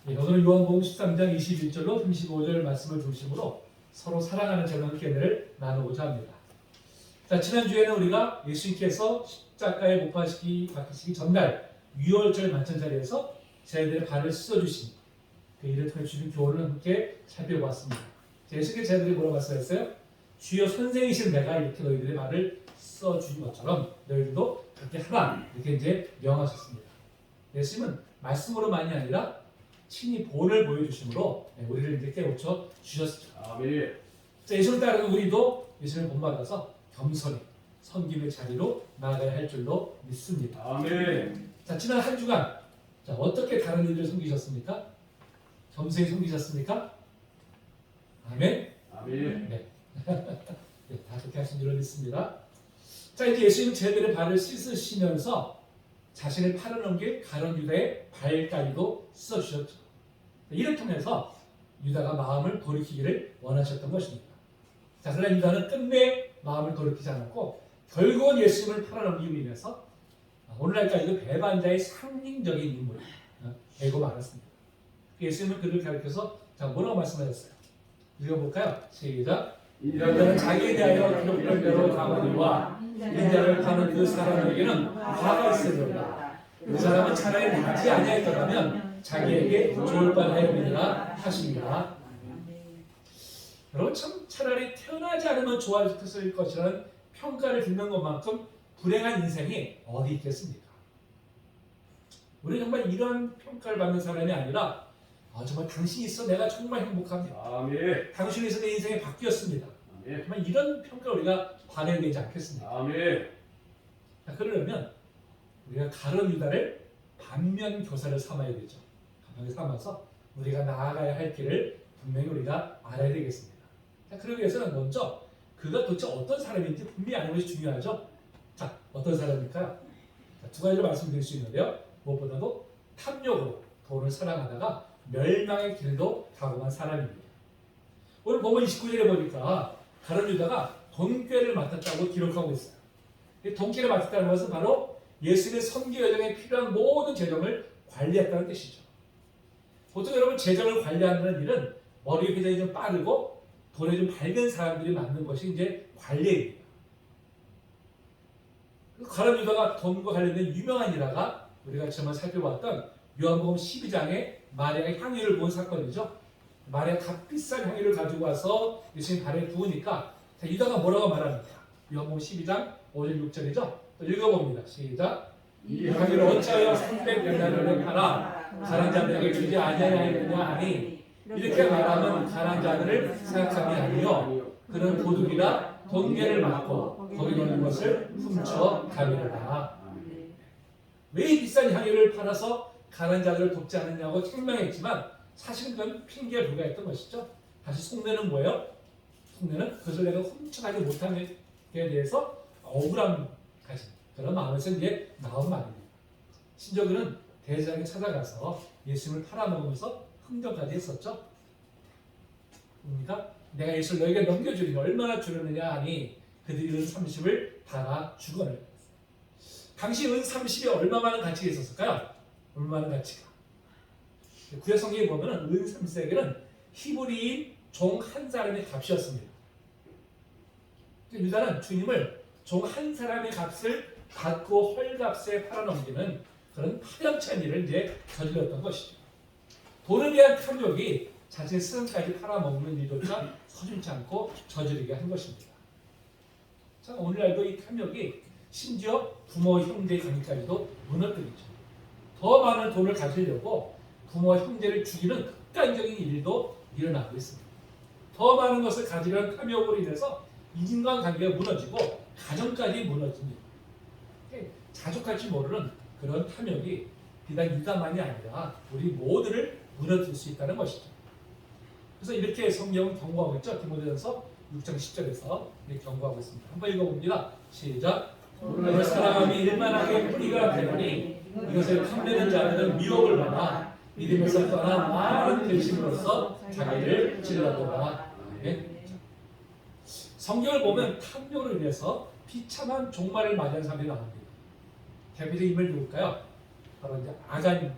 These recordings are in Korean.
오늘은 요한복음 13장 21절로 35절 말씀을 중심으로 서로 사랑하는 저녁 계례를 나누고자 합니다. 자, 지난주에는 우리가 예수님께서 십자가에 못 박히시기 전날 유월절 만찬 자리에서 제자들의 발을 씻어주신 그 일을 통해 주신 교훈을 함께 살펴보았습니다. 예수님께 제자들이 뭐라고 말씀하셨어요? 주여 선생이신 내가 이렇게 너희들의 발을 씻어주신 것처럼 너희들도 그렇게 하라, 이렇게 이제 명하셨습니다. 예수님은 말씀으로만이 아니라 친히 본을 보여주심으로 우리를 이제 깨우쳐 주셨습니다. 아멘. 자, 예수를 따르는 우리도 예수를 본받아서 겸손히 섬김의 자리로 나아가야 할 줄로 믿습니다. 아멘. 자, 지난 한 주간 어떻게 다른 이들을 섬기셨습니까? 겸손히 섬기셨습니까? 아멘. 아멘. 네. 네, 다 그렇게 하신 줄로 믿습니다. 자, 이제 예수님 제자들의 발을 씻으시면서 자신의 팔을 넘길 가룟 유다의 발까지도 씻어주셨죠. 이를 통해서 유다가 마음을 돌이키기를 원하셨던 것입니다. 자, 그러나 유다는 끝내 마음을 돌이키지 않았고 결국은 예수님을 팔아넘기기 위해서 오늘날까지도 배반자의 상징적인 인물이 되고 말았습니다. 예수님은 그를 가르쳐서 뭐라고 말씀하셨어요? 읽어볼까요? 시작. 인자는 자기에 대하여 기록된 대로 당하니와 인자를 파는 그 사람에게는 화가 있으리로다. 그 사람은 차라리 낫지 아니하였더라면 자기에게 좋을 뻔하였느니라 하십니다. 여러분, 참 차라리 태어나지 않으면 좋았을 것이라는 평가를 듣는 것만큼 불행한 인생이 어디 있겠습니까? 우리 정말 이런 평가를 받는 사람이 아니라 정말 당신이 있어 내가 정말 행복합니다. 아멘. 당신이 있어 내 인생이 바뀌었습니다. 아멘. 정말 이런 평가 우리가 받아야 되지 않겠습니까? 아멘. 자, 그러려면 우리가 가룟 유다를 반면 교사를 삼아야 되죠. 반면 삼아서 우리가 나아가야 할 길을 분명히 우리가 알아야 되겠습니다. 자, 그러기 위해서는 먼저 그가 도대체 어떤 사람인지 분명히 아는 것이 중요하죠. 자, 어떤 사람일까요? 자, 두 가지로 말씀드릴 수 있는데요. 무엇보다도 탐욕으로 돈을 사랑하다가 멸망의 길도 가고만 사람입니다. 오늘 본문 29절에 보니까 가룟 유다가 돈꾀를 맡았다고 기록하고 있어요. 이 돈꾀를 맡았다는 것은 바로 예수님의 선교 여정에 필요한 모든 재정을 관리했다는 뜻이죠. 보통 여러분 재정을 관리하는 일은 머리 회전이 좀 빠르고 돈에 좀 밝은 사람들이 맡는 것이 이제 관리입니다. 가룟 유다가 돈과 관련된 유명한 일화가 우리가 지난번 살펴봤던 요한복음 12장에 마리아의 향유를 부은 사건이죠. 마리아가 값비싼 향유를 가지고 와서 예수님 발에 부으니까 유다가 뭐라고 말합니까? 요한복음 12장 5절 6절이죠. 또 읽어봅니다. 시작. 이 향유를 어찌하여 300데나리온에 팔아 가난한 자들에게 주지 아니하였느냐 하니 이렇게 말하면 가난한 자들을 생각함이 아니요 그는 도둑이라 돈괴를 맞고 거기 놓는 것을 훔쳐 가리라. 왜 이 비싼 향유를 팔아서 가난한 자들을 돕지 않느냐고 책망했지만 사실은 그건 핑계에 불과했던 것이죠. 다시 속내는 뭐예요? 속내는 그것을 내가 훔쳐가지 못한 데 대해서 억울함 가진 그런 마음에서 이제 나온 말입니다. 심지어 그는 대제사장에 찾아가서 예수님을 팔아먹으면서 흥정까지 했었죠. 그러니까 내가 예수를 너에게 넘겨주니 얼마나 주려느냐 하니 그들이 은 30을 달아 주거늘. 당시 은 30이 얼마만한 가치가 있었을까요? 얼마나 가치가? 구약 성경에 보면은 은 30세겔은 히브리인 종 한 사람의 값이었습니다. 유다는 주님을 종 한 사람의 값을 받고 헐값에 팔아넘기는 그런 파렴치한 일을 이제 저질렀던 것이죠. 돈에 대한 탐욕이 자신의 스승까지 팔아먹는 일조차 서슴지 않고 저지르게 한 것입니다. 자, 오늘날도 이 탐욕이 심지어 부모, 형제의 관계까지도 무너뜨리죠. 더 많은 돈을 가지려고 부모와 형제를 죽이는 극단적인 일도 일어나고 있습니다. 더 많은 것을 가지려는 탐욕으로 인해서 인간관계가 무너지고 가정까지 무너집니다. 자족할지 모르는 그런 탐욕이 비단 유다만이 아니라 우리 모두를 무너뜨릴 수 있다는 것이죠. 그래서 이렇게 성경은 경고하고 있죠. 디모데전서 6장 10절에서 이렇게 경고하고 있습니다. 한번 읽어봅니다. 시작. 돈을 사랑함이 일만하게 뿌리가 되노니 이것을 탐내는 자들은 미혹을 받아 믿음에서 떠나 많은 근심으로써 자기를 찔러보라. 성경을 보면 탐욕으로 인해서 비참한 종말을 맞이한 사람이 나옵니다. 대표적인 인물 누굴까요? 바로 이제 아간입니다.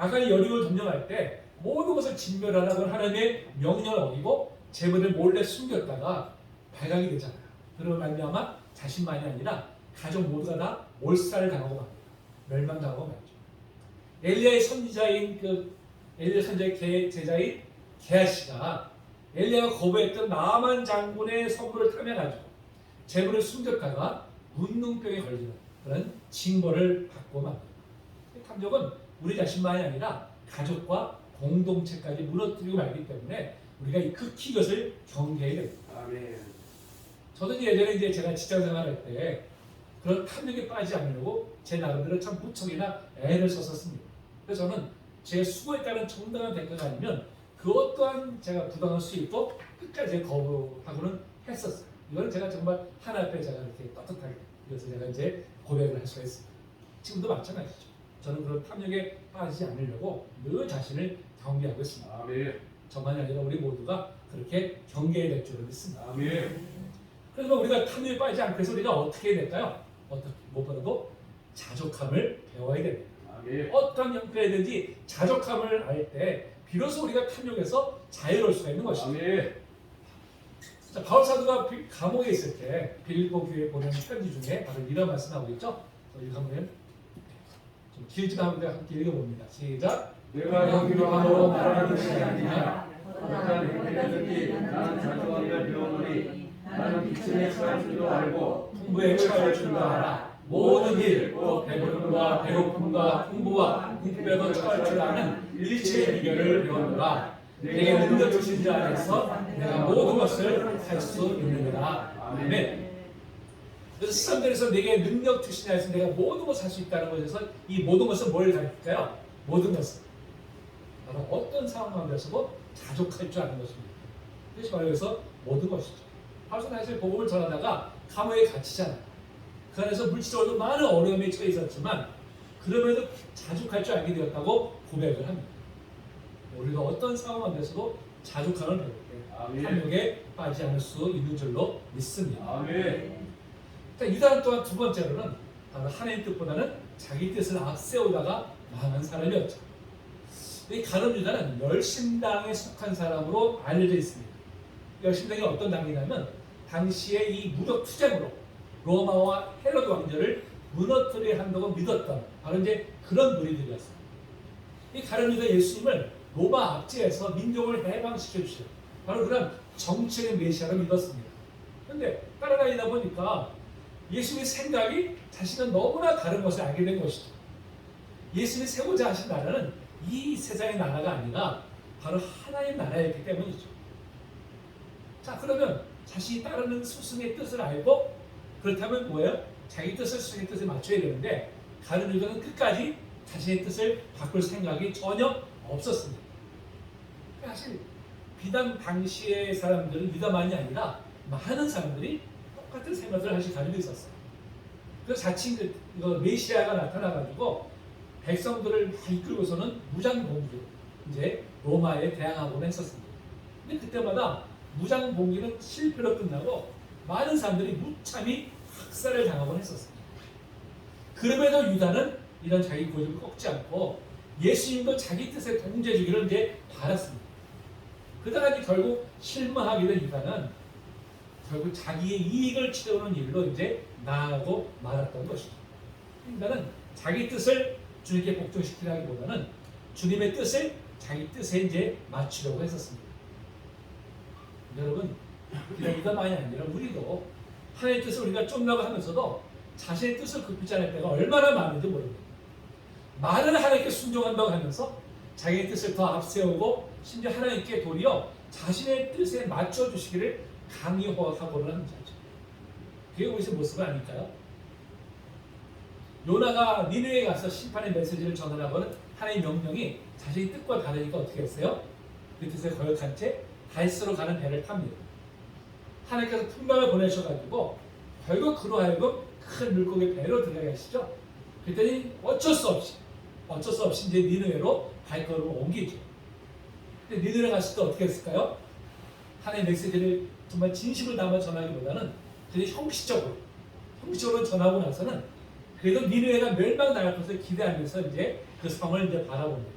아간이 여리고를 점령할 때 모든 것을 진멸하라고 하나님의 명령을 어기고 재물을 몰래 숨겼다가 발각이 되잖아요. 그러고 말미암아 자신만이 아니라 가족 모두가 다 몰살을 당하고 맙니다. 멸망당하고 말죠. 엘리야의 선지자인 엘리야 선지자의 제자인 게하시가 엘리야가 거부했던 나만 장군의 선물을 탐해가지고 재물을 숨겼다가 문둥병에 걸리는 그런 징벌을 받고 맙니다. 탐욕은 우리 자신만이 아니라 가족과 공동체까지 무너뜨리고 말기 때문에 우리가 극히 이것을 경계해야 됩니다. 아멘. 저도 예전에 이제 제가 직장 생활할 때 그런 탐욕에 빠지지 않으려고 제 나름대로 참 무척이나 애를 썼었습니다. 그래서 저는 제 수고에 따른 정당한 대가가 아니면 그 어떠한 제가 부당한 수입도 끝까지 거부하고는 했었어요. 이거는 제가 정말 하나 앞에 제가 이렇게 떳떳하게 그래서 제가 이제 고백을 할 수가 있습니다. 지금도 마찬가지죠. 저는 그런 탐욕에 빠지지 않으려고 늘 자신을 경계하고 있습니다. 아멘. 저만이 아니라 우리 모두가 그렇게 경계해야 될 줄을 믿습니다. 아멘. 그래서 우리가 탐욕에 빠지지 않기 위해서 우리가 어떻게 해야 될까요? 어떻게 무엇보다도 자족함을 배워야 됩니다. 아멘. 어떤 형태든지 자족함을 알 때 비로소 우리가 탐욕에서 자유로울 수가 있는 것입니다. 아멘. 자, 바울 사도가 감옥에 있을 때 빌립보 교회에 보낸 편지 중에 바로 이런 말씀하고 있죠. 이거 한번 좀 길지만 한번 함께 읽어봅니다. 시작. 내가 여기로 하러 말하는 것이 아니냐. 어떤 행위든지 나는 자족하며 배우노니 나는 기침에 처할 줄도 알고 풍부에 처할 줄도 알아. 모든 일, 또 배부름과 배고픔과 풍부와 궁핍에도 처할 줄 아는 일체의 비결을 배우노라. 내게 능력 주신 자 안에서 내가 모든 것을 할 수 있느니라. 아멘. 그래서 사람들에서 내게 능력 주신 자 안에서 내가 모든 것을 할 수 있다는 것에서 이 모든 것은 뭘 가리킬까요? 모든 것은 바로 어떤 상황 가운데서도 자족할 줄 아는 것입니다. 그것이 바로 여기서 모든 것이죠. 바울은 사실 복음을 전하다가 감옥에 갇히잖아요. 그 안에서 물질적으로 많은 어려움에 처해 있었지만 그럼에도 자족할 줄 알게 되었다고 고백을 합니다. 우리가 어떤 상황 가운데서도 자족함을 배울 때 탐욕에 빠지지 않을 수 있는 줄로 믿습니다. 아멘. 유다는 또한 두 번째로는 바로 하나님 뜻보다는 자기 뜻을 앞세우다가 망한 사람이었죠. 이 가룟 유다는 열심당에 속한 사람으로 알려져 있습니다. 열심당이 어떤 당이냐면 당시에 이 무력 투쟁으로 로마와 헤로드 왕조를 무너뜨려야 한다고 믿었던 바로 이제 그런 무리들이었어요. 이 가룟 유다 예수님을 로마 압제에서 민족을 해방시켜 주시오. 바로 그런 정치의 메시아로 믿었습니다. 그런데 따라다니다 보니까 예수님의 생각이 자신은 너무나 다른 것을 알게 된 것이죠. 예수님이 세우고자 하신 나라는 이 세상의 나라가 아니라 바로 하나의 나라였기 때문이죠. 자, 그러면 자신이 따르는 스승의 뜻을 알고 그렇다면 뭐예요? 자기 뜻을 스승의 뜻에 맞춰야 되는데 가룟 유다는 끝까지 자신의 뜻을 바꿀 생각이 전혀 없었습니다. 사실 비단 당시의 사람들은 유다만이 아니라 많은 사람들이 똑같은 생각을 하실 가지고 있었어요. 그래서 자칭 메시아가 나타나가지고 백성들을 다 이끌고서는 무장봉기로 이제 로마에 대항하곤 했었습니다. 근데 그때마다 무장봉기는 실패로 끝나고 많은 사람들이 무참히 학살을 당하곤 했었습니다. 그럼에도 유다는 이런 자기 고집을 꺾지 않고 예수님도 자기 뜻에 동조해주기를 이제 바랐습니다. 그러다가 이제 결국 실망하게 된 유다는 결국 자기의 이익을 채우는 일로 이제 나아가고 말았던 것이죠. 인간은 자기 뜻을 주님께 복종시키라기보다는 주님의 뜻을 자기 뜻에 이제 맞추려고 했었습니다. 여러분, 유다만이 아니라 우리도 하나님의 뜻을 우리가 쫓으려고 하면서도 자신의 뜻을 굽히지 않을 때가 얼마나 많은지 모릅니다. 많은 하나님께 순종한다고 하면서 자기의 뜻을 더 앞세우고 심지어 하나님께 도리어 자신의 뜻에 맞춰주시기를 강요하고는 하는 자죠. 그게 우리의 모습은 아닐까요? 요나가 니느웨에 가서 심판의 메시지를 전하라고는 하나님의 명령이 자신의 뜻과 다르니까 어떻게 했어요? 그 뜻에 거역한 채 달스로 가는 배를 탑니다. 하나님께서 풍랑을 보내셔가지고 결국 그로 하여금 큰 물고기 배로 들어가게 하시죠. 그랬더니 어쩔 수 없이 이제 니느웨로 발걸음을 옮기죠. 근데 니느웨 갔을 때 어떻게 했을까요? 하나님의 메시지를 정말 진심을 담아 전하기보다는 그냥 형식적으로 전하고 나서는 그래도 니느웨가 멸망당할 것을 기대하면서 이제 그 성을 이제 바라봅니다.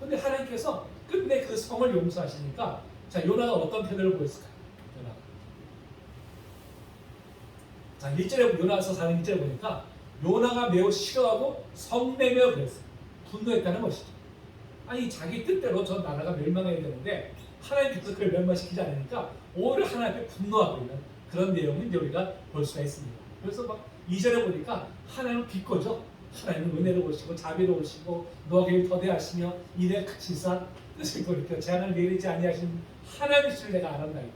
근데 하나님께서 끝내 그 성을 용서하시니까 자, 요나가 어떤 태도를 보였을까요? 요나가. 자, 1절에 요나서 4장 1절에 보니까 요나가 매우 싫어하고 성내며 그랬어요. 분노했다는 것이죠. 아니 자기 뜻대로 저 나라가 멸망해야 되는데 하나님께서 그걸 멸망시키지 않으니까 오히려 하나님 앞에 분노하고 있는 그런 내용을 이제 우리가 볼 수가 있습니다. 그래서 막 2절에 보니까 하나님은 비꼬죠. 하나님은 은혜를 보시고 자비를 보시고 너에게 더대하시며 이내 크시사 뜻을 돌이켜 재앙을 내리지 아니하신 하나님이시를 내가 알았나이다.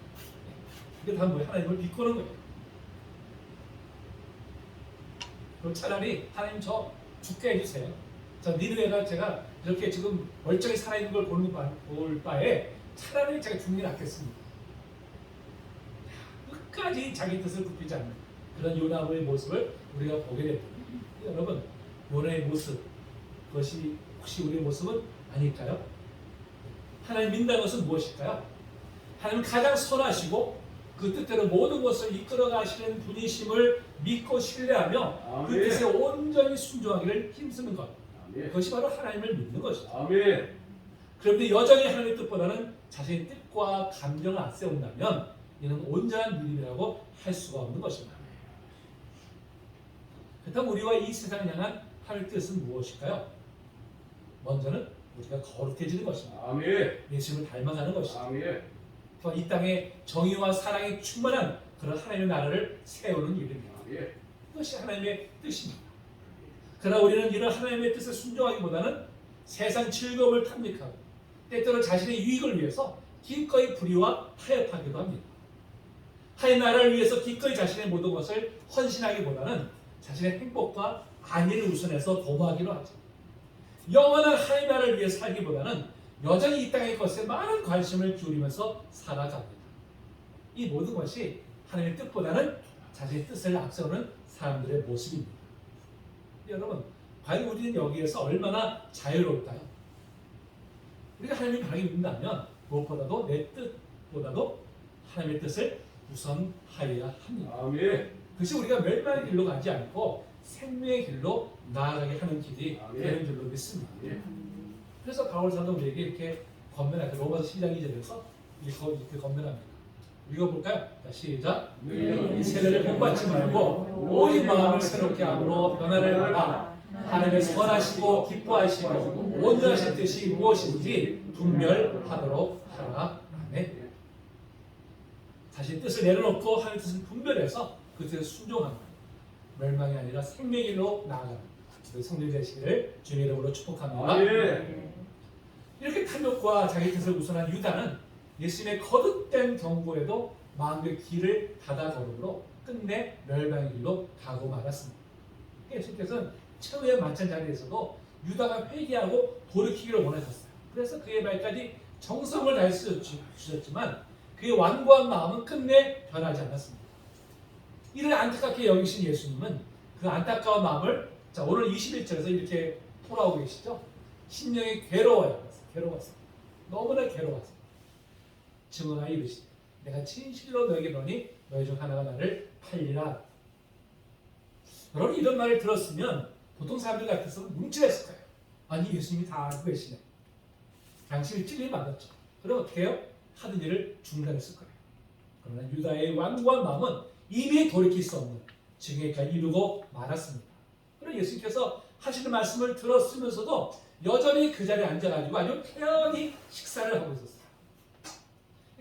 이게 다 뭐예요? 하나님을 비꼬는 거예요. 그럼 차라리 하나님 저 죽게 해주세요. 저 니느웨가 제가 이렇게 지금 멀쩡히 살아있는 걸 볼 바에 차라리 제가 죽는 게 낫겠습니다. 끝까지 자기 뜻을 굽히지 않는 그런 요나의 모습을 우리가 보게 됩니다. 여러분, 요나의 모습, 그것이 혹시 우리의 모습은 아닐까요? 하나님 믿는다는 것은 무엇일까요? 하나님 가장 선하시고 그 뜻대로 모든 것을 이끌어 가시는 분이심을 믿고 신뢰하며 그 뜻에 온전히 순종하기를 힘쓰는 것. 그것이 바로 하나님을 믿는 것이죠. 아멘. 그런데 여전히 하나님의 뜻보다는 자신의 뜻과 감정을 앞세운다면 이는 온전한 믿음이라고 할 수가 없는 것입니다. 그렇다면 우리와 이 세상을 향한 하나님의 뜻은 무엇일까요? 먼저는 우리가 거룩해지는 것입니다. 아멘. 예수님을 닮아가는 것입니다. 아멘. 또 이 땅에 정의와 사랑이 충만한 그런 하나님의 나라를 세우는 일입니다. 아멘. 이것이 하나님의 뜻입니다. 그러나 우리는 이런 하나님의 뜻에 순종하기보다는 세상 즐거움을 탐닉하고 때때로 자신의 유익을 위해서 기꺼이 불의와 타협하기도 합니다. 하나님 나라를 위해서 기꺼이 자신의 모든 것을 헌신하기보다는 자신의 행복과 안위를 우선해서 도모하기로 하죠. 영원한 하나님 나라를 위해 살기보다는 여전히 이 땅의 것에 많은 관심을 기울이면서 살아갑니다. 이 모든 것이 하나님의 뜻보다는 자신의 뜻을 앞세우는 사람들의 모습입니다. 여러분, 과연 우리는 여기에서 얼마나 자유로울까요? 우리가 하나님을 바라게 믿는다면 무엇보다도 내 뜻보다도 하나님의 뜻을 우선하여야 합니다. 아멘. 그것이 우리가 멸망의 길로 가지 않고 생명의 길로 나아가게 하는 길이 되는 줄로 믿습니다. 그래서 바울 사도 우리에게 이렇게 권면하죠. 로마서 12장 2절에서 이렇게 권면합니다. 읽어볼까요? 자, 시작. 이 세대를 본받지 말고 오직 마음을 새롭게 함으로 변화를 받아 하나님의 선하시고 기뻐하시고 온전하신 뜻이 무엇인지 분별하도록 하라. 아멘. 자신의 뜻을 내려놓고 하나님의 뜻을 분별해서 그 뜻에 순종하는 멸망이 아니라 생명의 길로 나아가는 우리 성도들 되시기를 주님의 이름으로 축복합니다. 아멘. 이렇게 탐욕과 자기 뜻을 우선한 유다는 예수님의 거듭된 경고에도 마음의 길을 닫아 걸음으로 끝내 멸망의 길로 가고 말았습니다. 예수님께서는 최후의 만찬 자리에서도 유다가 회개하고 돌이키기를 원하셨어요. 그래서 그의 말까지 정성을 다해 주셨지만 그의 완고한 마음은 끝내 변하지 않았습니다. 이를 안타깝게 여기신 예수님은 그 안타까운 마음을 자 오늘 21절에서 이렇게 토로하고 계시죠. 심령이 괴로워요. 괴로웠어요. 너무나 괴로웠어요. 증언하여 이르시되 내가 진실로 너에게 이르노니 너희 중 하나가 나를 팔리라. 여러분 이런 말을 들었으면 보통 사람들 같아서는 움찔했을 거예요. 아니 예수님이 다 알고 계시네. 당신이 찔림 받았죠. 그럼 어떻게 해요? 하던 일을 중단했을 거예요. 그러나 유다의 완고한 마음은 이미 돌이킬 수 없는 증거까지 이루고 말았습니다. 그러나 예수님께서 하시는 말씀을 들었으면서도 여전히 그 자리에 앉아가지고 아주 편히 식사를 하고 있었어요.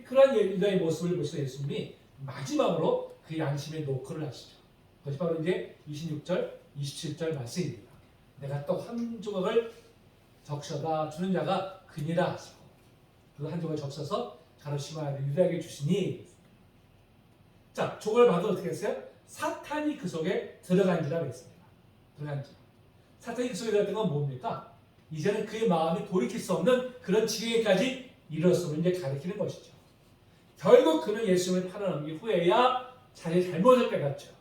그러한 유다의 모습을 보시던 예수님이 마지막으로 그 양심의 노크를 하시죠. 그것이 바로 이제 26절, 27절 말씀입니다. 내가 떡 한 조각을 적셔다 주는 자가 그니라 하시고 그 한 조각을 적셔서 가르치마 유다에게 주시니 자, 조각을 받아 어떻게 했어요? 사탄이 그 속에 들어간지라 그랬습니다. 들어간지. 사탄이 그 속에 들어갔던 건 뭡니까? 이제는 그의 마음이 돌이킬 수 없는 그런 지경에까지 이르렀음을 이제 가리키는 것이죠. 결국 그는 예수님을 팔아넘긴 후에야 자기의 잘못을 깨닫죠.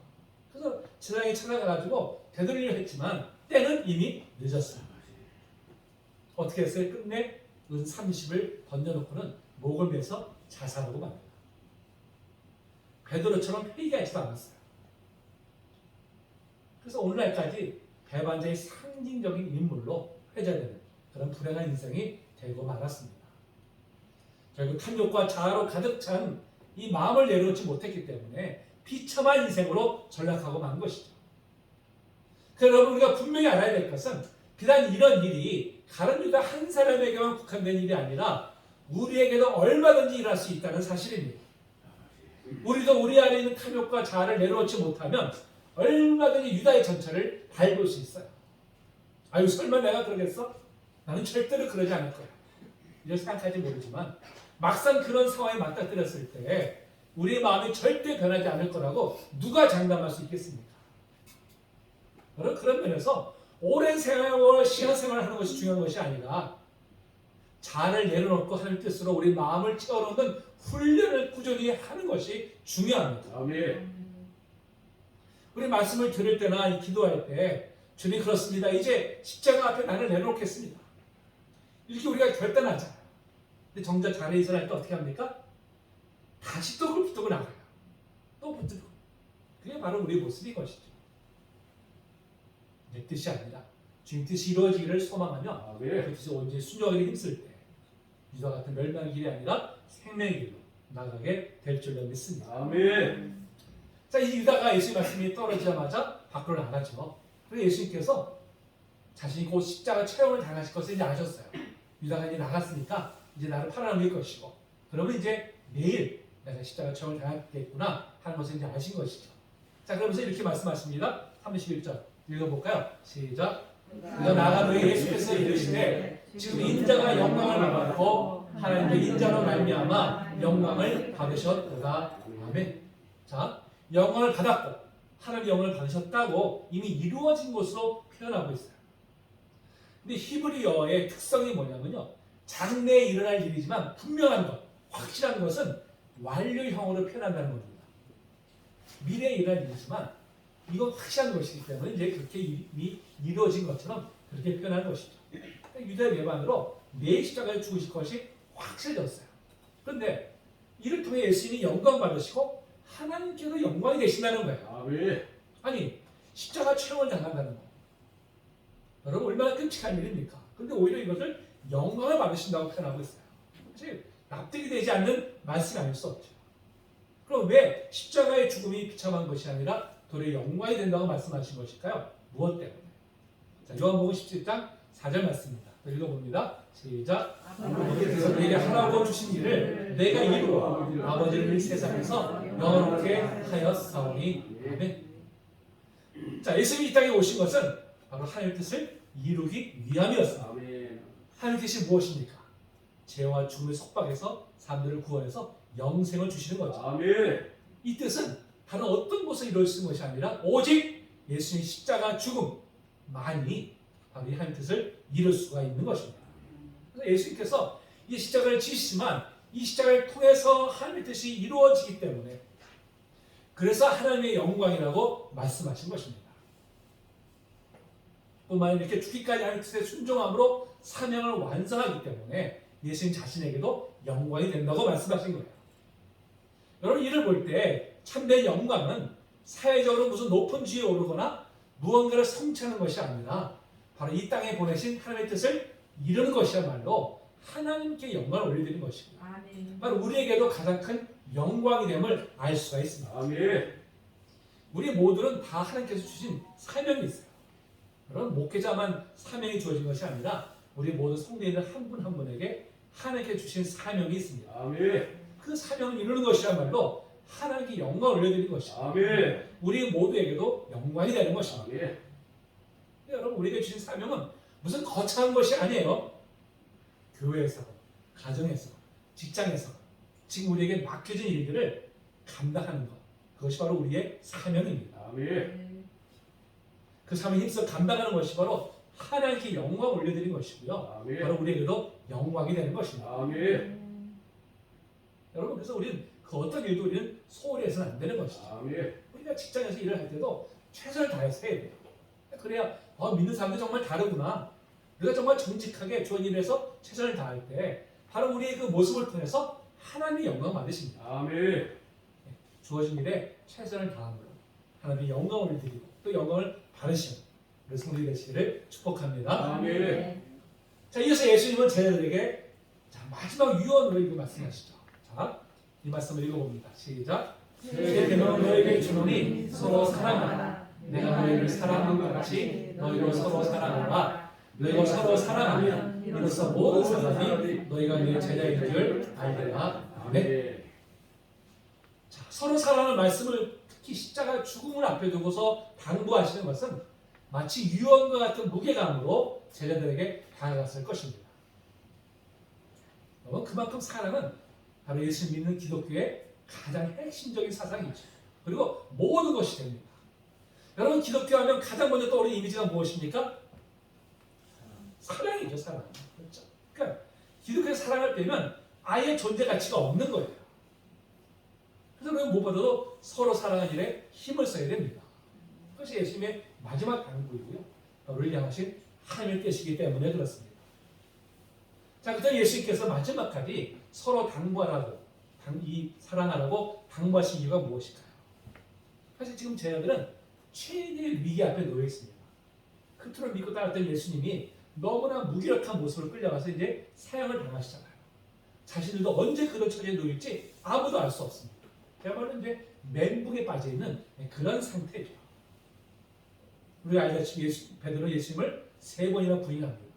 그래서 세상에 찾아가가지고 되돌리려 했지만 때는 이미 늦었어요. 어떻게 했어요? 끝내 은 30을 던져놓고는 목을 매서 자살하고 맙니다. 베드로처럼 회개하지도 않았어요. 그래서 오늘날까지 배반자의 상징적인 인물로 회자되는 그런 불행한 인생이 되고 말았습니다. 결국 탐욕과 자아로 가득 찬 이 마음을 내려놓지 못했기 때문에 비참한 인생으로 전락하고 만 것이죠. 그러나 우리가 분명히 알아야 될 것은 비단 이런 일이 가룟 유다 한 사람에게만 국한된 일이 아니라 우리에게도 얼마든지 일어날 수 있다는 사실입니다. 우리도 우리 안에 있는 탐욕과 자아를 내려놓지 못하면 얼마든지 유다의 전철을 밟을 수 있어요. 아유 설마 내가 그러겠어? 나는 절대로 그러지 않을 거야. 이렇게 생각할지 모르지만 막상 그런 상황에 맞닥뜨렸을 때 우리의 마음이 절대 변하지 않을 거라고 누가 장담할 수 있겠습니까? 그런 면에서 오랜 세월 신앙생활을 하는 것이 중요한 것이 아니라 자아를 내려놓고 하는 뜻으로 우리 마음을 채워놓는 훈련을 꾸준히 하는 것이 중요합니다. 아멘. 우리 말씀을 들을 때나 기도할 때 주님 그렇습니다. 이제 십자가 앞에 나를 내려놓겠습니다. 이렇게 우리가 결단하잖아요. 근데 정작 자리에 있어야 할 때 어떻게 합니까? 다시 또 그걸 붙들고 나가요. 또 붙들고. 그게 바로 우리의 모습인 것이죠. 내 뜻이 아니라 주님 뜻이 이루어지기를 소망하며 그 뜻이 온전히 순종하기 힘쓸 때 유다 같은 멸망의 길이 아니라 생명의 길로 나가게 될 줄로 믿습니다. 아멘. 자, 이 유다가 예수의 말씀이 떨어지자마자 밖으로 나가죠. 그래서 예수님께서 자신이 곧 십자가 체험을 당하실 것을 이제 아셨어요. 유다가 이제 나갔으니까 이제 나를 팔아넘길 것이고 그러면 이제 내일 내가 십자가 체험을 당하겠구나 하는 것을 이제 아신 것이죠. 자, 그러면서 이렇게 말씀하십니다. 31절 읽어볼까요? 시작. 유다 나간 후에 예수께서 이르시되 지금 인자가 영광을 받았고 하나님도 인자로 말미암아 영광을 받으셨도다. 아멘. 자, 영광을 받았고 하나님의 영광을 받으셨다고 이미 이루어진 것으로 표현하고 있어요. 근데 히브리어의 특성이 뭐냐면요. 장래에 일어날 일이지만 분명한 것, 확실한 것은 완료형으로 표현한다는 겁니다. 미래에 일어날 일이지만 이건 확실한 것이기 때문에 이제 그렇게 이미 이루어진 것처럼 그렇게 표현하는 것이죠. 유다의 배반으로 내일 십자가에 죽으실 것이 확실해졌어요. 그런데 이를 통해 예수님이 영광 받으시고 하나님께도 영광이 되신다는 거예요. 아멘. 아니 십자가 체험을 당한다는 거. 여러분 얼마나 끔찍한 일입니까? 그런데 오히려 이것을 영광을 받으신다고 표현하고 있어요. 사실 납득이 되지 않는 말씀이 아닐 수 없죠. 그럼 왜 십자가의 죽음이 비참한 것이 아니라 도리어 영광이 된다고 말씀하신 것일까요? 무엇 때문에? 자, 요한복음 17장 4절 말씀입니다. 읽어봅니다. 시작. 아버지께서 내게 하라고 주신 일을 내가 이루어 아버지를 이 세상에서 영원케 하였사오니. 아멘. 자, 예수님이 이 땅에 오신 것은 바로 하나님의 뜻을 이루기 위함이었습니다. 아멘. 하나님의 뜻이 무엇입니까? 죄와 죽음의 속박에서 사람들을 구원해서 영생을 주시는 거죠. 아멘. 이 뜻은 다른 어떤 것을 이루어지는 것이 아니라 오직 예수님의 십자가 죽음만이 바로 이 하나님의 뜻을 이룰 수가 있는 것입니다. 그래서 예수님께서 이 십자가를 지시지만 이 십자가를 통해서 하나님의 뜻이 이루어지기 때문에 그래서 하나님의 영광이라고 말씀하신 것입니다. 뿐만 아니라 이렇게 죽기까지 하나님의 뜻에 순종함으로 사명을 완성하기 때문에 예수님 자신에게도 영광이 된다고 말씀하신 거예요. 여러분 이를 볼 때 참된 영광은 사회적으로 무슨 높은 지위에 오르거나 무언가를 성취하는 것이 아니라 바로 이 땅에 보내신 하나님의 뜻을 이루는 것이야말로 하나님께 영광을 올려드리는 것이고 바로 우리에게도 가장 큰 영광이 됨을 알 수가 있습니다. 아멘. 우리 모두는 다 하나님께서 주신 사명이 있어요. 여러분 목회자만 사명이 주어진 것이 아니라 우리 모든 성도인들 한 분 한 분에게 하나님께 주신 사명이 있습니다. 아멘. 그 사명을 이루는 것이야말로 하나님께 영광을 올려드리는 것이고 아멘. 우리 모두에게도 영광이 되는 것입니다. 아멘. 여러분 우리에게 주신 사명은 무슨 거창한 것이 아니에요. 교회에서, 가정에서, 직장에서 지금 우리에게 맡겨진 일들을 감당하는 것. 그것이 바로 우리의 사명입니다. 아멘. 그 사명에 힘써 감당하는 것이 바로 하나님께 영광을 올려드리는 것이고요. 아멘. 바로 우리에게도 영광이 되는 것입니다. 아멘. 여러분 그래서 우리는 그 어떤 일도 우리는 소홀히 해서는 안 되는 것이죠. 아멘. 우리가 직장에서 일을 할 때도 최선을 다해서 해야 돼요. 그래야 믿는 사람들 정말 다르구나. 우리가 정말 정직하게 주어진 일에서 최선을 다할 때 바로 우리의 그 모습을 통해서 하나님의 영광 받으십니다. 아멘. 주어진 일에 최선을 다함으로 하나님의 영광을 드리고 또 영광을 받으시는 우리 성도들 되시기를 축복합니다. 아멘. 자, 이어서 예수님은 제자들에게 자, 마지막 유언으로 이렇게 말씀하시죠. 자, 이 말씀을 읽어봅니다. 시작. 새 계명을 너에게 주노니 서로 사랑하라. 내가 너희를 사랑한 것 같이 너희도 서로 사랑하라. 너희가 서로 사랑하면 이로써 모든 사람이 너희가 내 제자인 줄 알리라. 아멘. 자, 서로 사랑하는 말씀을 특히 십자가 죽음을 앞에 두고서 당부하시는 것은 마치 유언과 같은 무게감으로 제자들에게 다가갔을 것입니다. 여러분, 그만큼 사랑은 바로 예수 믿는 기독교의 가장 핵심적인 사상이죠. 그리고 모든 것이 됩니다. 여러분, 기독교 하면 가장 먼저 떠오르는 이미지가 무엇입니까? 사랑이죠, 사랑. 그렇죠? 그러니까 기독교의 사랑을 빼면 아예 존재 가치가 없는 거예요. 그래서 우리가 무엇보다도 서로 사랑하는 일에 힘을 써야 됩니다. 그것이 예수님의 마지막 당부이고요. 우리를 향하신 하나님의 뜻이기 때문에 그렇습니다. 자, 그때 예수님께서 마지막까지 서로 당부하라고, 사랑하라고 당부하신 이유가 무엇일까요? 사실 지금 제자들은 최대의 위기 앞에 놓여 있습니다. 그토록 믿고 따랐던 예수님이 너무나 무기력한 모습으로 끌려가서 이제 사형을 당하시잖아요. 자신들도 언제 그런 처지에 놓일지 아무도 알 수 없습니다. 그야말로 이제 멘붕에 빠져 있는 그런 상태죠. 우리가 알다시피 베드로 예수님을 3번이나 부인합니다.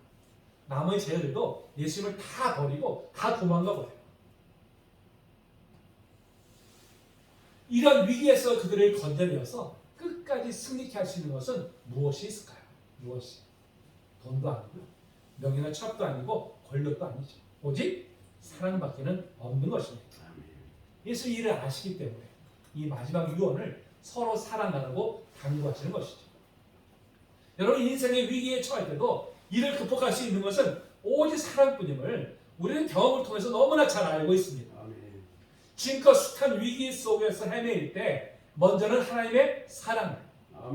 나머지 제자들도 예수님을 다 버리고 다 도망가 버려요. 이런 위기에서 그들을 건져내어서 끝까지 승리케 할 수 있는 것은 무엇이 있을까요? 무엇이? 돈도 아니고요. 명예나 첩도 아니고 권력도 아니죠. 오직 사랑밖에는 없는 것입니다. 예수 이를 아시기 때문에 이 마지막 유언을 서로 사랑하라고 당부하시는 것이죠. 여러분, 인생의 위기에 처할 때도 이를 극복할 수 있는 것은 오직 사랑뿐임을 우리는 경험을 통해서 너무나 잘 알고 있습니다. 지금껏 숱한 위기 속에서 헤매일 때 먼저는 하나님의 사랑,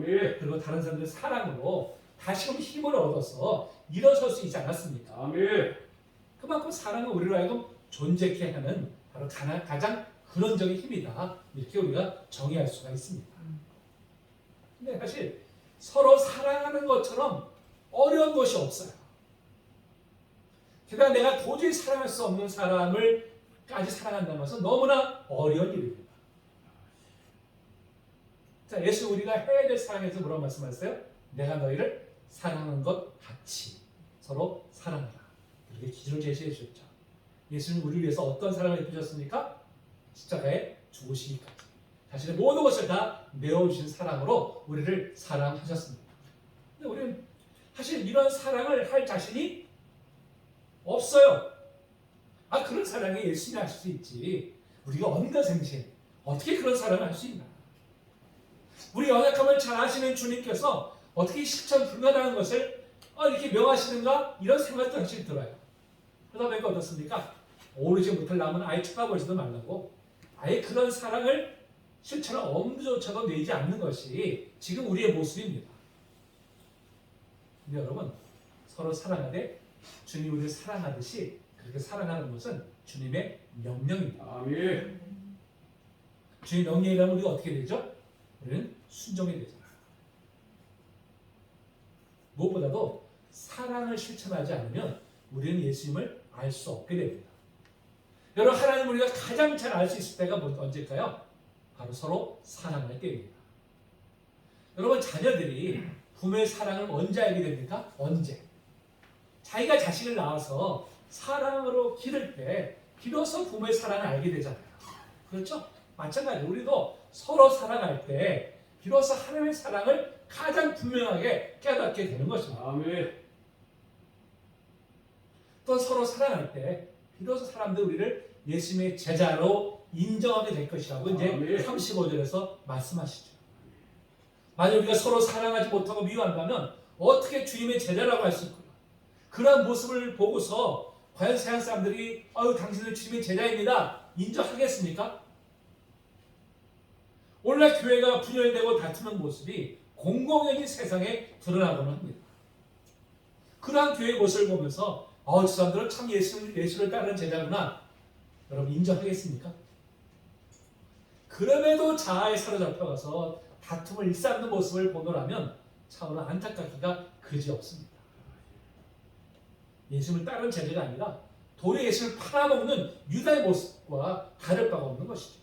그리고 다른 사람들의 사랑으로 다시금 힘을 얻어서 일어설 수 있지 않았습니까? 그만큼 사랑은 우리로 하여금 존재케 하는 바로 가장 근원적인 힘이다. 이렇게 우리가 정의할 수가 있습니다. 근데 사실 서로 사랑하는 것처럼 어려운 것이 없어요. 게다가 내가 도저히 사랑할 수 없는 사람을까지 사랑한다는 것은 너무나 어려운 일입니다. 자, 예수 우리가 해야 될 사랑에서 뭐라고 말씀하셨어요? 내가 너희를 사랑하는 것 같이 서로 사랑하라. 이렇게 기준을 제시해 주셨죠. 예수님 우리를 위해서 어떤 사랑을 베푸셨습니까? 십자가에 죽으시기까지 자신의 모든 것을 다 내어주신 사랑으로 우리를 사랑하셨습니다. 근데 우리는 사실 이런 사랑을 할 자신이 없어요. 그런 사랑이 예수님이 하실 수 있지. 우리가 어느 생신 어떻게 그런 사랑을 할 수 있나? 우리 연약함을 잘 아시는 주님께서 어떻게 실천 불가능한 것을 이렇게 명하시는가? 이런 생각도 사실 들어요. 그러다 보니까 어떻습니까? 오르지 못할 남은 아예 쳐다보지도 말라고 아예 그런 사랑을 실천을 엄두조차도 내지 않는 것이 지금 우리의 모습입니다. 근데 여러분, 서로 사랑하되 주님이 우리를 사랑하듯이 그렇게 사랑하는 것은 주님의 명령입니다. 주님의 명령이라면 우리가 어떻게 되죠? 우리는 순종이 되잖아요. 무엇보다도 사랑을 실천하지 않으면 우리는 예수님을 알 수 없게 됩니다. 여러분, 하나님 우리가 가장 잘 알 수 있을 때가 언제일까요? 바로 서로 사랑할 때입니다. 여러분, 자녀들이 부모의 사랑을 언제 알게 됩니까? 언제? 자기가 자식을 낳아서 사랑으로 기를 때 비로소 부모의 사랑을 알게 되잖아요. 그렇죠? 마찬가지로 우리도 서로 사랑할 때 비로소 하나님의 사랑을 가장 분명하게 깨닫게 되는 것입니다. 또 서로 사랑할 때 비로소 사람들 우리를 예수님의 제자로 인정하게 될 것이라고 이제 35절에서 말씀하시죠. 만약 우리가 서로 사랑하지 못하고 미워한다면 어떻게 주님의 제자라고 할 수 있을까? 그러한 모습을 보고서 과연 세상 사람들이 당신들 주님의 제자입니다 인정하겠습니까? 오늘날 교회가 분열되고 다투는 모습이 공공연히 세상에 드러나고는 합니다. 그러한 교회의 모습을 보면서 저 사람들은 참 예수를 따르는 제자구나. 여러분 인정하겠습니까? 그럼에도 자아에 사로잡혀가서 다툼을 일삼는 모습을 보노라면 참으로 안타깝기가 그지없습니다. 예수님을 따르는 제자가 아니라 도리어 예수님을 팔아먹는 유다의 모습과 다를 바가 없는 것이죠.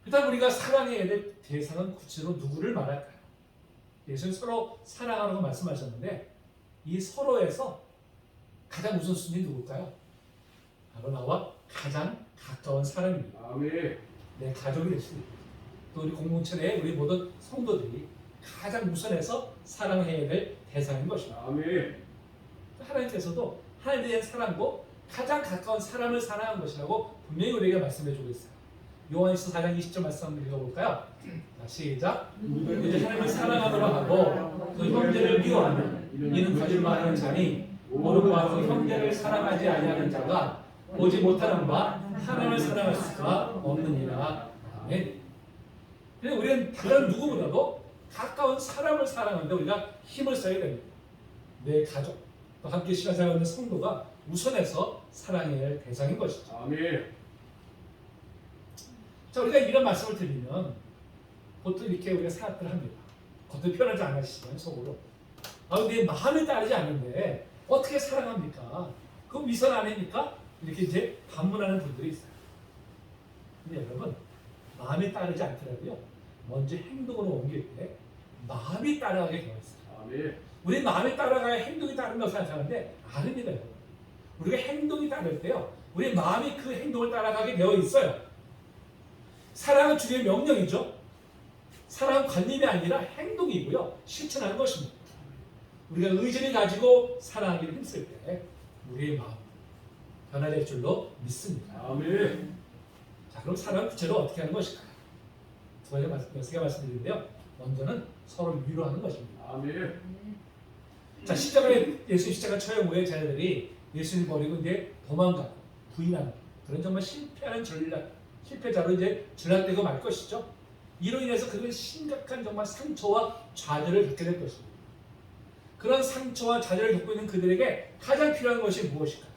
그다음 우리가 사랑해야 될 대상은 구체적으로 누구를 말할까요? 예수님 서로 사랑하라고 말씀하셨는데 이 서로에서 가장 우선순위 누굴까요? 바로 나와 가장 가까운 사람입니다. 아멘. 내 가족이 될 수 있고 또 우리 공동체 내에 우리 모든 성도들이 가장 우선해서 사랑해야 될 대상인 것입니다. 아멘. 하나님께서도 하나님에 대한 사랑도 가장 가까운 사람을 사랑한 것이라고 분명히 우리에게 말씀해 주고 있어요. 요한일서 4장 20절 말씀 한번 읽어볼까요? 자, 시작. 이제 하나님을 사랑하노라 하고 그 형제를 미워하는 이는 거짓말하는 자니 오늘 와서 형제를 사랑하지 아니하는 자가 보지 못하는 바 하나님을 사랑할 수가 없느니라. 아멘. 그래서 우리는 다른 누구보다도 가까운 사람을 사랑하는데 우리가 힘을 써야 됩니다. 내 가족, 또 함께 시간 생활하는 성도가 우선해서 사랑해야 할 대상인 것이죠. 아멘. 자, 우리가 이런 말씀을 드리면 보통 이렇게 우리가 생각을 합니다. 겉으로 표현하지 않으시지만 속으로. 근데 마음에 따르지 않는데 어떻게 사랑합니까? 그건 위선 아닙니까? 이렇게 이제 반문하는 분들이 있어요. 근데 여러분, 마음에 따르지 않더라도요. 먼저 행동으로 옮길 때 마음이 따라가게 되어 있어요. 아멘. 우리 마음이 따라가야 행동이 따른다고 생각하는데 아닙니다. 여러분. 우리가 행동이 따를 때요. 우리 마음이 그 행동을 따라가게 되어 있어요. 사랑은 주님의 명령이죠. 사랑은 관념이 아니라 행동이고요. 실천하는 것입니다. 우리가 의지를 가지고 사랑하기를 힘쓸 때 우리의 마음 변화될 줄로 믿습니다. 아멘. 자, 그럼 사랑은 구체로 어떻게 하는 것일까요? 두 가지 몇 개 말씀드리는데요. 먼저는 서로 위로하는 것입니다. 아멘. 자, 십자가에 예수 십자가 처형 후에 자녀들이 예수님 버리고 이제 도망가고 부인하는 그런 정말 실패자로 이제 전락되고 말 것이죠. 이로 인해서 그들은 심각한 정말 상처와 좌절을 겪게 될 것입니다. 그런 상처와 좌절을 겪고 있는 그들에게 가장 필요한 것이 무엇일까요?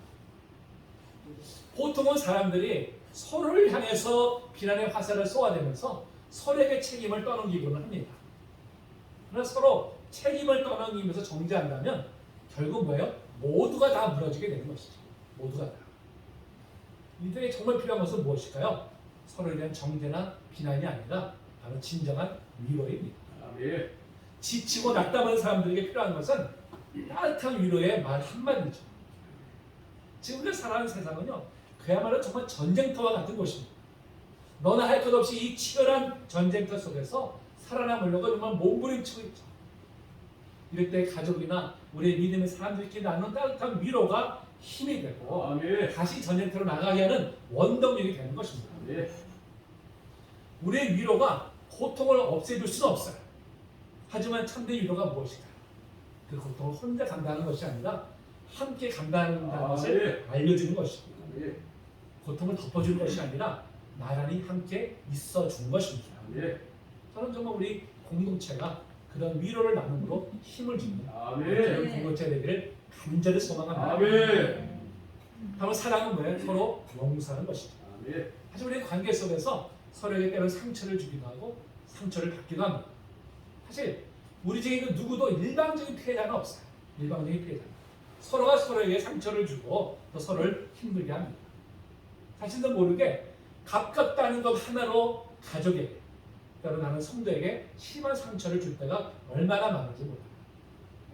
보통은 사람들이 서로를 향해서 비난의 화살을 쏘아대면서 서로에게 책임을 떠넘기고는 합니다. 그러나 서로 책임을 떠넘기면서 정죄한다면 결국 뭐예요? 모두가 다 무너지게 되는 것이죠. 모두가 다. 이들에게 정말 필요한 것은 무엇일까요? 서로에 대한 정죄나 비난이 아니라 바로 진정한 위로입니다. 아멘. 지치고 낙담하는 사람들에게 필요한 것은 따뜻한 위로의 말 한마디죠. 지금 우리가 살아가는 세상은요, 그야말로 정말 전쟁터와 같은 곳입니다. 너나 할 것 없이 이 치열한 전쟁터 속에서 살아남으려고 정말 몸부림치고 있죠. 이럴 때 가족이나 우리의 믿음의 사람들끼리 나누는 따뜻한 위로가 힘이 되고 아멘. 다시 전쟁터로 나가게 하는 원동력이 되는 것입니다. 아멘. 우리의 위로가 고통을 없애줄 수는 없어요. 하지만 참된 위로가 무엇일까요? 그 고통을 혼자 감당하는 것이 아니라 함께 감당한다는 것을 알려주는 것입니다. 아멘. 고통을 덮어주는 것이 아니라 나란히 함께 있어주는 것입니다. 아멘. 저는 정말 우리 공동체가 그런 위로를 나눔으로 힘을 줍니다. 아멘. 공동체 되기를 간절히 소망합니다. 아멘. 다만 사랑은 뭐예요? 서로 용서하는 것이죠. 아멘. 사실 우리 관계 속에서 서로에게 때로는 상처를 주기도 하고 상처를 받기도 합니다. 사실 우리 중에 그 누구도 일방적인 피해자는 없어요. 일방적인 피해자. 서로가 서로에게 상처를 주고 또 서로를 힘들게 합니다. 자신도 모르게 가깝다는 것 하나로 가족에게 때로 나는 성도에게 심한 상처를 줄 때가 얼마나 많은지 몰라요.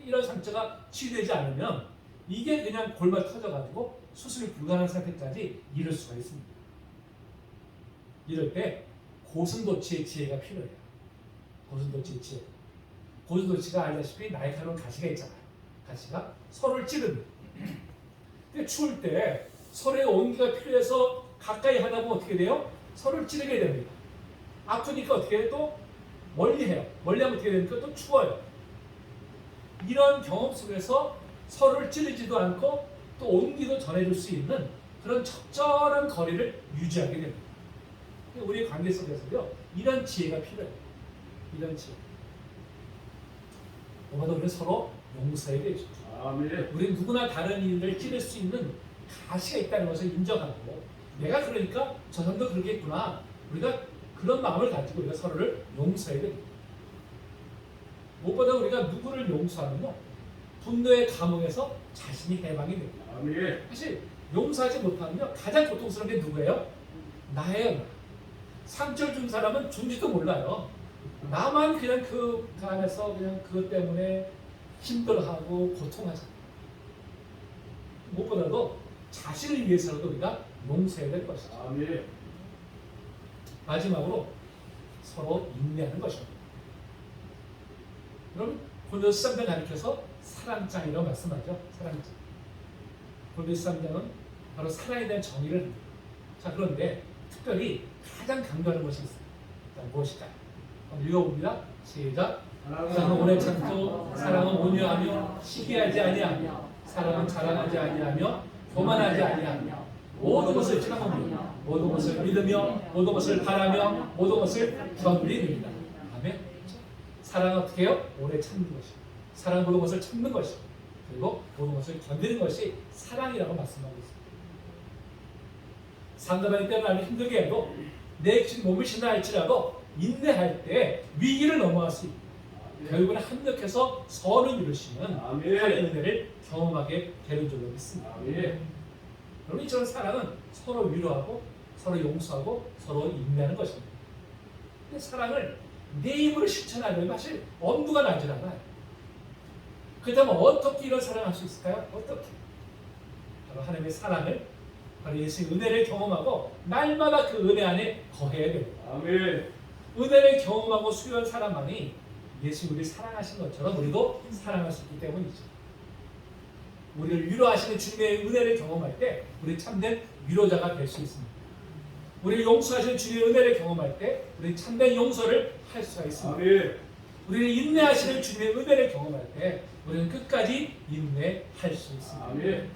이런 상처가 치유되지 않으면 이게 그냥 골마 터져가지고 수술이 불가능한 상태까지 이를 수가 있습니다. 이럴 때 고슴도치의 지혜가 필요해요. 고슴도치의 지혜. 고슴도치가 알다시피 날카로운 가시가 있잖아요. 가시가 서로를 찌릅니다. 근데 추울 때 서로의 온기가 필요해서 가까이 하다 보면 어떻게 돼요? 서로를 찌르게 됩니다. 아프니까 어떻게 해요? 또 멀리 해요. 멀리 하면 어떻게 됩니까? 또 추워요. 이런 경험 속에서 서로를 찌르지도 않고 또 온기도 전해줄 수 있는 그런 적절한 거리를 유지하게 됩니다. 우리의 관계 속에서요, 이런 지혜가 필요해요. 이런 지혜. 무엇보다 우리는 서로 용서해야 되죠. 아멘. 우리는 누구나 다른 이를 찌를 수 있는 가시가 있다는 것을 인정하고 내가 그러니까 저 사람도 그러겠구나. 우리가 그런 마음을 가지고 우리가 서로를 용서해야 됩니다. 무엇보다 우리가 누구를 용서하면요, 분노의 감옥에서 자신이 해방이 됩니다. 아멘. 사실 용서하지 못하면요 가장 고통스러운 게 누구예요? 나예요. 나. 상처를 준 사람은 준지도 몰라요. 나만 그냥 그 안에서 그냥 그것 때문에 힘들어하고 고통하잖아요. 무엇보다도 자신을 위해서라도 우리가 용서해야 될 것이죠. 아멘. 마지막으로 서로 인내하는 것입니다. 그럼 골로새 3장 가리켜서 사랑장이라고 말씀하죠. 사랑장. 골로새 3장은 바로 사랑에 대한 정의를 합니다. 자, 그런데 특별히 가장 강조하는 것이 있습니다. 자, 무엇일까요? 한번 읽어봅니다. 시작. 사랑은 오래 참고 사랑은 온유하며 시기하지 아니하며 사랑은 자랑하지 아니하며 교만하지 아니하며 모든 것을 참으며 모든 것을 믿으며 모든 것을 바라며 모든 것을 견디느니라. 아멘. 사랑은 어떻게 해요? 오래 참는 것이. 사랑은 모든 것을 참는 것이. 그리고 모든 것을 견디는 것이 사랑이라고 말씀하고 있습니다. 상대방이 때문에 힘들게 해도 내 몸을 신나 할지라도 인내할 때 위기를 넘어갈 수 있고 결국은 합력해서 선을 이루시는 아멘. 하나님의 은혜를 경험하게 되는 줄로 믿습니다. 아멘. 여러분 이처럼 사랑은 서로 위로하고 서로 용서하고 서로 인내하는 것입니다. 근데 사랑을 내 입으로 실천하려면 사실 엄두가 나질 않아요. 그렇다면 어떻게 이런 사랑을 할 수 있을까요? 어떻게? 바로 하나님의 사랑을 바로 예수의 은혜를 경험하고 날마다 그 은혜 안에 거해야 됩니다. 아멘. 은혜를 경험하고 수요한 사람만이 예수 우리를 사랑하신 것처럼 우리도 사랑할 수 있기 때문이죠. 우리를 위로하시는 주님의 은혜를 경험할 때 우리 참된 위로자가 될 수 있습니다. 우리를 용서하시는 주님의 은혜를 경험할 때 우리 참된 용서를 할 수가 있습니다. 아멘. 우리를 인내하시는 주님의 은혜를 경험할 때 우리는 끝까지 인내할 수 있습니다. 아멘.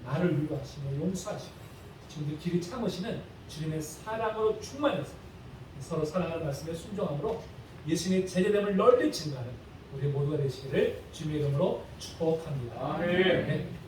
나를 위로하시며 용서하시고 지금도 길이 참으시는 주님의 사랑으로 충만해서 서로 사랑하는 말씀에 순종함으로 예수님의 제자됨을 널리 증가하는 우리 모두가 되시기를 주님의 이름으로 축복합니다. 아멘. 네.